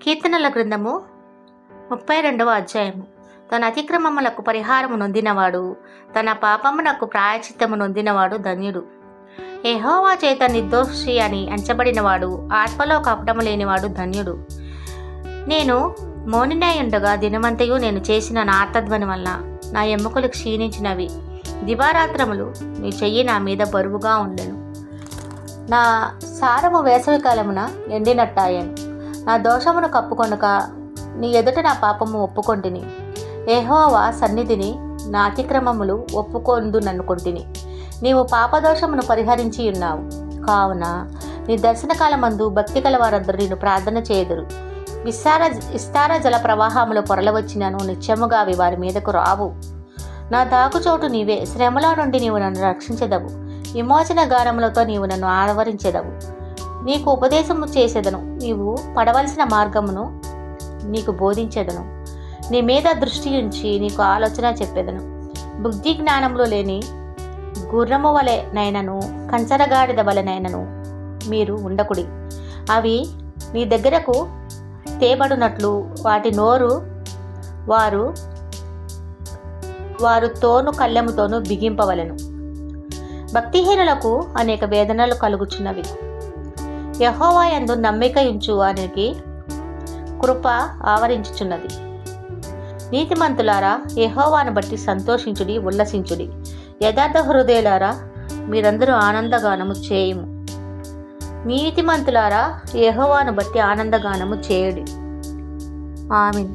కీర్తనల గ్రంథము 32వ అధ్యాయము. తన అతిక్రమములకు పరిహారము నొందినవాడు, తన పాపమునకు ప్రాయశ్చిత్తము నొందినవాడు ధన్యుడు. యెహోవా చేత నిర్దోషి అని ఎంచబడినవాడు, ఆత్మలో కపటము లేనివాడు ధన్యుడు. నేను మౌనినయుండగా దినమంతయు నేను చేసిన నా ఆర్తధ్వని వలన నా ఎముకలు క్షీణించినవి. దివారాత్రములు నీ చెయ్యి నా మీద బరువుగా ఉండెను. నా సారము వేసవి కాలమున ఎండినట్టాయను. నా దోషమును కప్పుకొనక నీ ఎదుట నా పాపము ఒప్పుకొంటిని. యెహోవా సన్నిధిని నా అతిక్రమములు ఒప్పుకొందుననుకొంటిని. నీవు పాపదోషమును పరిహరించి ఉన్నావు కావున నీ దర్శనకాలమందు భక్తి కల వారందరూ నేను ప్రార్థన చేయుదురు. విస్తార జల ప్రవాహములు పొరలవచ్చినను నిత్యముగా అవి వారి మీదకు రావు. నా దాగుచోటు నీవే. శ్రమల నుండి నీవు నన్ను రక్షించెదవు. విమోచన గానములతో నీవు నన్ను ఆవరించెదవు. నీకు ఉపదేశము చేసేదను. నీవు పడవలసిన మార్గమును నీకు బోధించేదను. నీ మీద దృష్టి ఉంచి నీకు ఆలోచన చెప్పేదను. బుద్ధి జ్ఞానములు లేని గుర్రము వలె నైనను కంచరగాడిద వలెనైనను మీరు ఉండకుడి. అవి నీ దగ్గరకు తేబడినట్లు వాటి నోరు వారు తోను కళ్ళెముతోనూ బిగింపవలెను. భక్తిహీనులకు అనేక వేదనలు కలుగుచున్నవి. యెహోవా యందు నమ్మిక ఉంచు వారికి కృప ఆవరించుచున్నది. నీతిమంతులారా, యెహోవాను బట్టి సంతోషించుడి, ఉల్లసించుడి. యథార్థ హృదయులారా, మీరందరూ ఆనందగానము చేయుము. నీతిమంతులారా, యెహోవాను బట్టి ఆనందగానము చేయుడి. ఆమేన్.